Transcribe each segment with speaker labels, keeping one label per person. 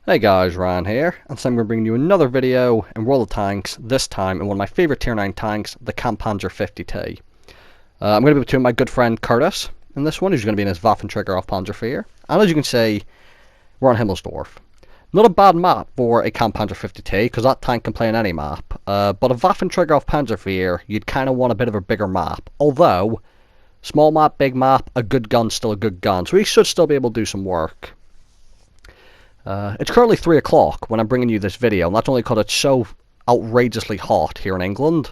Speaker 1: Hey guys, Ryan here, and so I'm going to bring you another video in World of Tanks, this time in one of my favourite Tier 9 tanks, the Kampfpanzer 50T. I'm going to be between my good friend Curtis in this one, who's going to be in his Waffenträger auf Panzerfeuer, and as you can see, we're on Himmelsdorf. Not a bad map for a Kampfpanzer 50T, because that tank can play on any map, but a Waffenträger auf Panzerfeuer, you'd kind of want a bit of a bigger map, although, small map, big map, a good gun's still a good gun, so he should still be able to do some work. It's currently 3 o'clock when I'm bringing you this video, and that's only because it's so outrageously hot here in England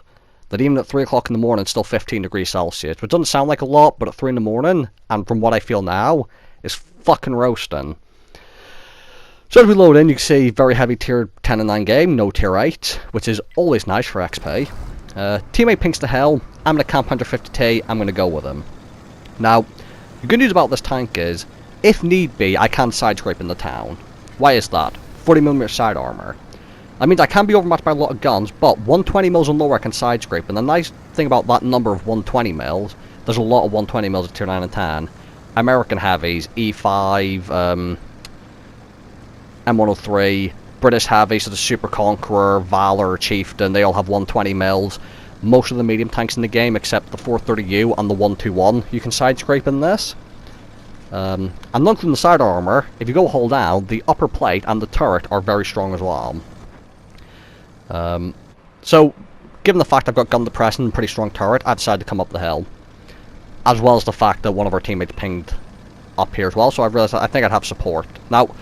Speaker 1: that even at 3 o'clock in the morning it's still 15 degrees Celsius, which doesn't sound like a lot, but at 3 in the morning, and from what I feel now, is fucking roasting. So as we load in, you can see very heavy tier 10 and 9 game, no tier 8, which is always nice for XP. Teammate pinks to hell, I'm in a Kampfpanzer 50T, I'm going to go with him. Now, the good news about this tank is, if need be, I can side scrape in the town. Why is that? 40mm side armor. That means I can be overmatched by a lot of guns, but 120mm and lower I can side scrape. And the nice thing about that number of 120mm, there's a lot of 120mm at tier 9 and 10. American heavies, E5, M103, British heavies, so the Super Conqueror, Valor, Chieftain, they all have 120mm. Most of the medium tanks in the game, except the 430U and the 121, you can side scrape in this. And none from the side armor, if you go hold down, the upper plate and the turret are very strong as well. So, given the fact I've got gun depression and pretty strong turret, I decided to come up the hill. As well as the fact that one of our teammates pinged up here as well, so I realised that I think I'd have support. Now,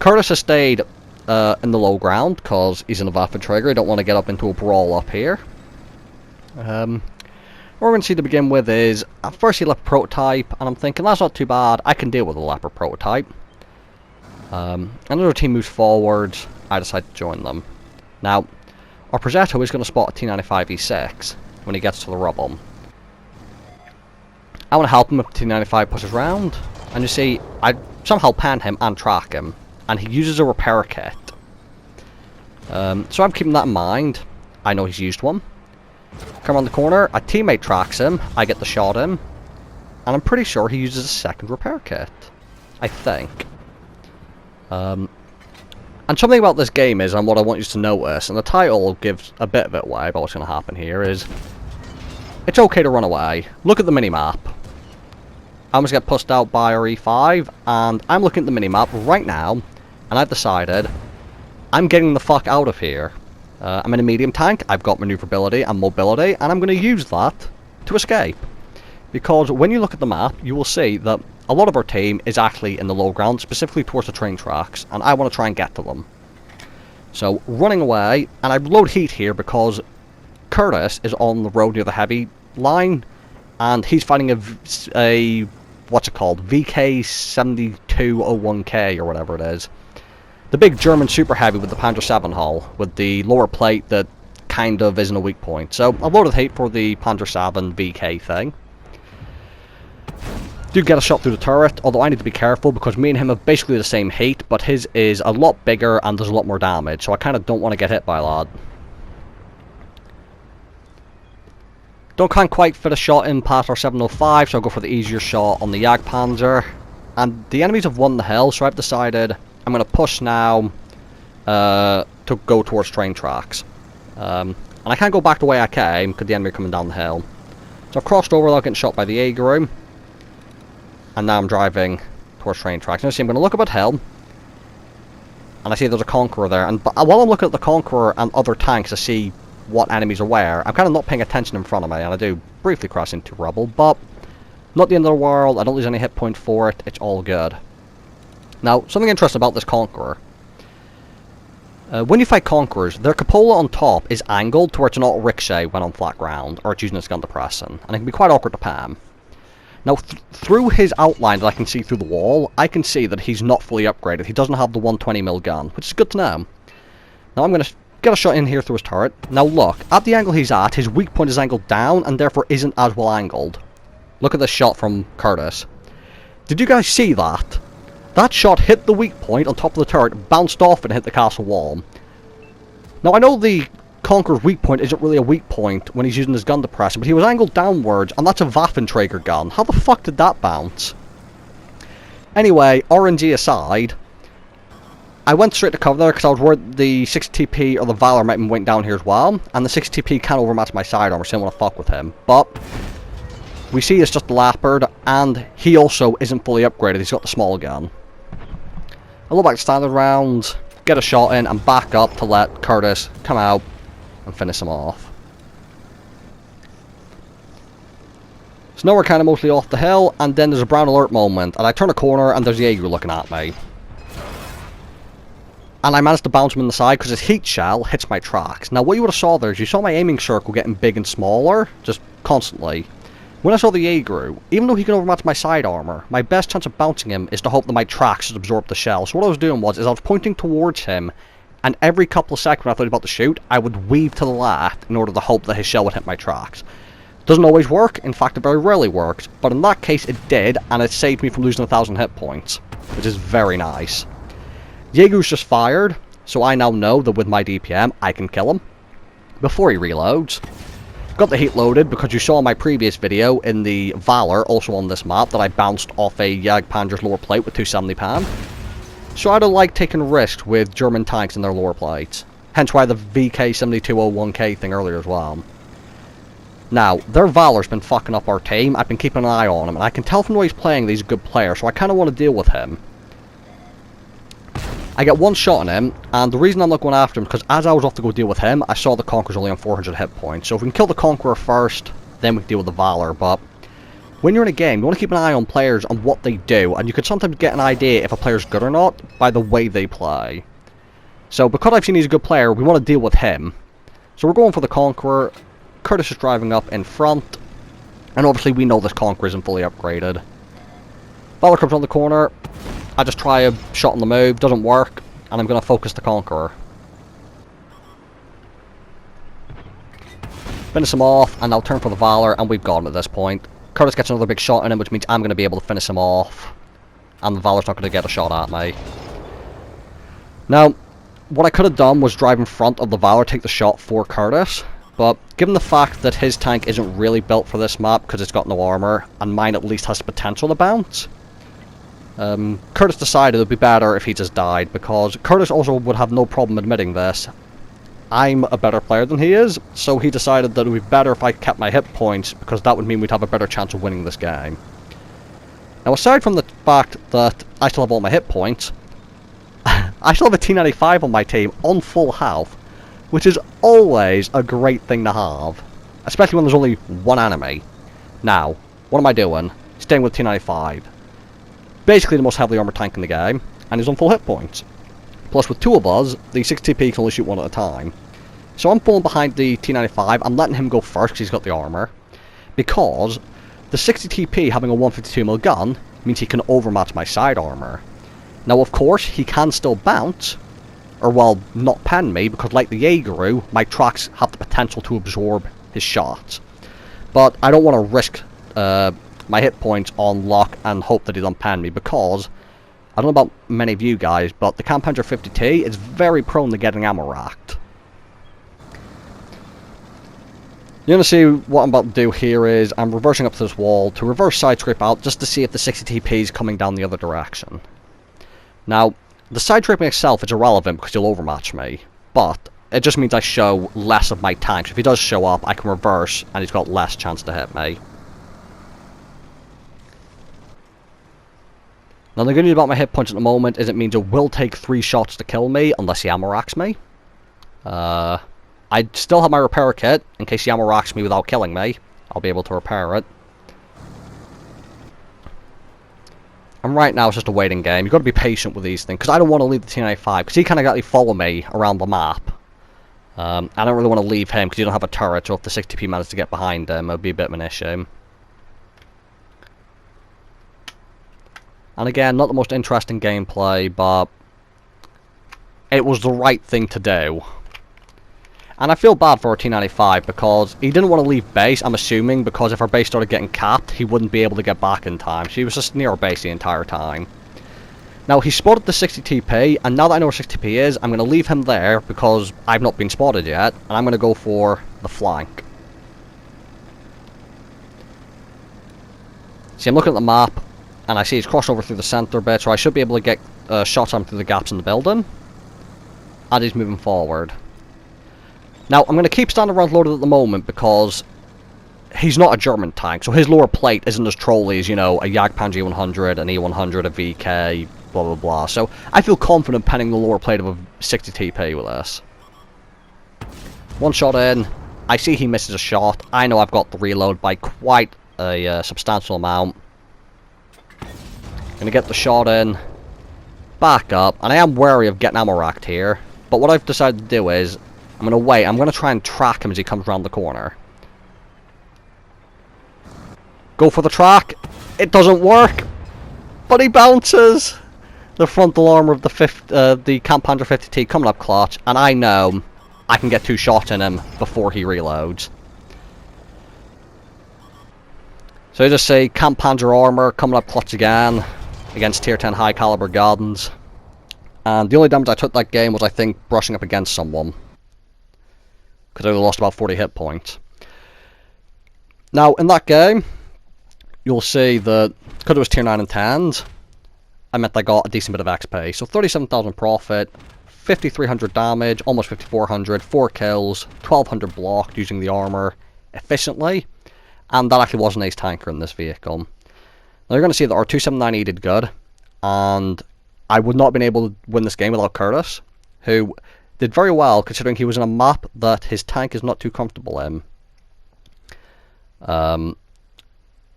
Speaker 1: Curtis has stayed in the low ground, because he's in the Waffenträger, I don't want to get up into a brawl up here. What we're going to see to begin with is, at first he left a prototype, and I'm thinking, that's not too bad, I can deal with a leopard prototype. Another team moves forward, I decide to join them. Now, our Progetto is going to spot a T95 E6 when he gets to the rubble. I want to help him if T95 pushes round, and you see, I somehow pan him and track him, and he uses a repair kit. So I'm keeping that in mind. I know he's used one. Come around the corner, a teammate tracks him, I get the shot in, and I'm pretty sure he uses a second repair kit. I think. And something about this game is, and what I want you to notice, and the title gives a bit of it away about what's going to happen here, is it's okay to run away. Look at the minimap. I almost get pushed out by our E5, and I'm looking at the minimap right now, and I've decided I'm getting the fuck out of here. I'm in a medium tank, I've got maneuverability and mobility, and I'm going to use that to escape. Because when you look at the map, you will see that a lot of our team is actually in the low ground, specifically towards the train tracks, and I want to try and get to them. So, running away, and I load heat here because Curtis is on the road near the heavy line, and he's fighting a what's it called, VK7201K or whatever it is. The big German super heavy with the Panzer 7 hull, with the lower plate that kind of isn't a weak point. So I've loaded hate for the Panzer 7 VK thing. Do get a shot through the turret, although I need to be careful because me and him have basically the same hate, but his is a lot bigger and does a lot more damage, so I kind of don't want to get hit by that. Can't quite fit a shot in past our 705, so I'll go for the easier shot on the Jagdpanzer. And the enemies have won the hill, so I've decided I'm going to push now to go towards train tracks. And I can't go back the way I came because the enemy are coming down the hill. So I've crossed over without getting shot by the Aegro. And now I'm driving towards train tracks. And you see, I'm going to look up at hill. And I see there's a Conqueror there. And while I'm looking at the Conqueror and other tanks to see what enemies are where, I'm kind of not paying attention in front of me. And I do briefly cross into rubble, but not the end of the world. I don't lose any hit point for it. It's all good. Now, something interesting about this Conqueror. When you fight Conquerors, their cupola on top is angled to where it's not ricochet when on flat ground, or it's using its gun depressing, and it can be quite awkward to pam. Now, through his outline that I can see through the wall, I can see that he's not fully upgraded. He doesn't have the 120mm gun, which is good to know. Now, I'm going to get a shot in here through his turret. Now look, at the angle he's at, his weak point is angled down, and therefore isn't as well angled. Look at this shot from Curtis. Did you guys see that? That shot hit the weak point on top of the turret, bounced off and hit the castle wall. Now I know the Conqueror's weak point isn't really a weak point when he's using his gun depressor, but he was angled downwards, and that's a Waffenträger gun. How the fuck did that bounce? Anyway, RNG aside, I went straight to cover there because I was worried the 60 TP or the Valor might be waiting down here as well. And the 60 TP can overmatch my sidearmor, so I didn't want to fuck with him. But we see it's just Leopard, and he also isn't fully upgraded. He's got the small gun. I look back standard round, get a shot in, and back up to let Curtis come out and finish him off. So now we're kind of mostly off the hill, and then there's a brown alert moment, and I turn a corner, and there's Jaeger looking at me. And I managed to bounce him in the side because his heat shell hits my tracks. Now what you would have saw there is you saw my aiming circle getting big and smaller, just constantly. When I saw the Jaeger, even though he can overmatch my side armor, my best chance of bouncing him is to hope that my tracks should absorb the shell. So what I was doing was I was pointing towards him, and every couple of seconds when I thought he was about to shoot, I would weave to the left in order to hope that his shell would hit my tracks. Doesn't always work, in fact it very rarely works, but in that case it did, and it saved me from losing 1,000 hit points, which is very nice. Jaeger's just fired, so I now know that with my DPM, I can kill him before he reloads. Got the heat loaded because you saw in my previous video in the Valor, also on this map, that I bounced off a Jagdpanzer's lower plate with 270 pan. So I don't like taking risks with German tanks in their lower plates. Hence why the VK7201K thing earlier as well. Now, their Valor's been fucking up our team. I've been keeping an eye on him, and I can tell from the way he's playing that he's a good player, so I kind of want to deal with him. I get one shot on him, and the reason I'm not going after him is because as I was off to go deal with him, I saw the Conqueror's only on 400 hit points. So if we can kill the Conqueror first, then we can deal with the Valor. But when you're in a game, you want to keep an eye on players and what they do, and you can sometimes get an idea if a player's good or not by the way they play. So because I've seen he's a good player, we want to deal with him. So we're going for the Conqueror. Curtis is driving up in front, and obviously we know this Conqueror isn't fully upgraded. Valor comes on the corner. I just try a shot on the move, doesn't work, and I'm going to focus the Conqueror. Finish him off, and I'll turn for the Valor, and we've got him at this point. Curtis gets another big shot in him, which means I'm going to be able to finish him off, and the Valor's not going to get a shot at me. Now, what I could have done was drive in front of the Valor, take the shot for Curtis, but given the fact that his tank isn't really built for this map because it's got no armor, and mine at least has the potential to bounce, Curtis decided it would be better if he just died, because Curtis also would have no problem admitting this. I'm a better player than he is, so he decided that it would be better if I kept my hit points, because that would mean we'd have a better chance of winning this game. Now, aside from the fact that I still have all my hit points, I still have a T95 on my team on full health, which is always a great thing to have, especially when there's only one enemy. Now, what am I doing? Staying with T95. Basically the most heavily armoured tank in the game, and he's on full hit points. Plus with two of us, the 60p can only shoot one at a time. So I'm falling behind the T95, I'm letting him go first because he's got the armour. Because the 60TP having a 152mm gun means he can overmatch my side armour. Now of course, he can still bounce, or well, not pen me, because like the Jaeger, my tracks have the potential to absorb his shots. But I don't want to risk my hit points on lock and hope that he doesn't pan me, because I don't know about many of you guys, but the Kampfpanzer 50T is very prone to getting ammo racked. You're gonna see what I'm about to do here is I'm reversing up to this wall to reverse side scrape out just to see if the 60TP is coming down the other direction. Now, the side scraping itself is irrelevant because he'll overmatch me, but it just means I show less of my tanks. If he does show up, I can reverse and he's got less chance to hit me. Now the good news about my hit points at the moment is it means it will take 3 shots to kill me unless he ammo racks me. I still have my repair kit in case he ammo racks me without killing me. I'll be able to repair it. And right now it's just a waiting game. You've got to be patient with these things because I don't want to leave the T95 because he kind of got to follow me around the map. I don't really want to leave him because you don't have a turret, so if the 60p manages to get behind him, it would be a bit of an issue. And again, not the most interesting gameplay, but it was the right thing to do. And I feel bad for our T95 because he didn't want to leave base, I'm assuming, because if our base started getting capped, he wouldn't be able to get back in time. So he was just near our base the entire time. Now, he spotted the 60TP, and now that I know where 60p is, I'm going to leave him there because I've not been spotted yet, and I'm going to go for the flank. See, I'm looking at the map, and I see he's crossed over through the center bit, so I should be able to get shot him through the gaps in the building. And he's moving forward. Now, I'm going to keep standing around loaded at the moment because he's not a German tank, so his lower plate isn't as trolly as, you know, a Jagdpanzer E100, an E100, a VK, blah blah blah. So I feel confident penning the lower plate of a 60 TP with this. One shot in. I see he misses a shot. I know I've got the reload by quite a substantial amount. Gonna get the shot in. Back up. And I am wary of getting ammo racked here. But what I've decided to do is, I'm gonna wait. I'm gonna try and track him as he comes around the corner. Go for the track. It doesn't work. But he bounces. The frontal armor of the Kampfpanzer 50T coming up clutch. And I know I can get 2 shots in him before he reloads. So you just see Kampfpanzer armor coming up clutch again against tier 10 high caliber Gardens. And the only damage I took that game was, I think, brushing up against someone. Because I only lost about 40 hit points. Now, in that game, you'll see that, because it was tier 9 and 10s, I meant I got a decent bit of XP. So 37,000 profit, 5,300 damage, almost 5,400, 4 kills, 1,200 blocked using the armor efficiently. And that actually was an ace tanker in this vehicle. Now you're going to see that our 279E did good. And I would not have been able to win this game without Curtis, who did very well considering he was in a map that his tank is not too comfortable in.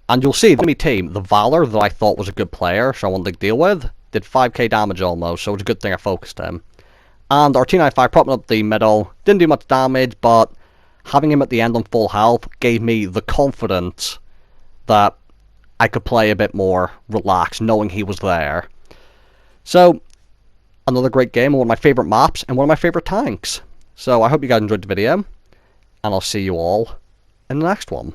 Speaker 1: And you'll see the enemy team, the Valor, that I thought was a good player, so I wanted to deal with, did 5k damage almost, so it was a good thing I focused him. And our T95 propping up the middle, didn't do much damage, but having him at the end on full health gave me the confidence that I could play a bit more relaxed, knowing he was there. So, another great game, one of my favourite maps, and one of my favourite tanks. So I hope you guys enjoyed the video, and I'll see you all in the next one.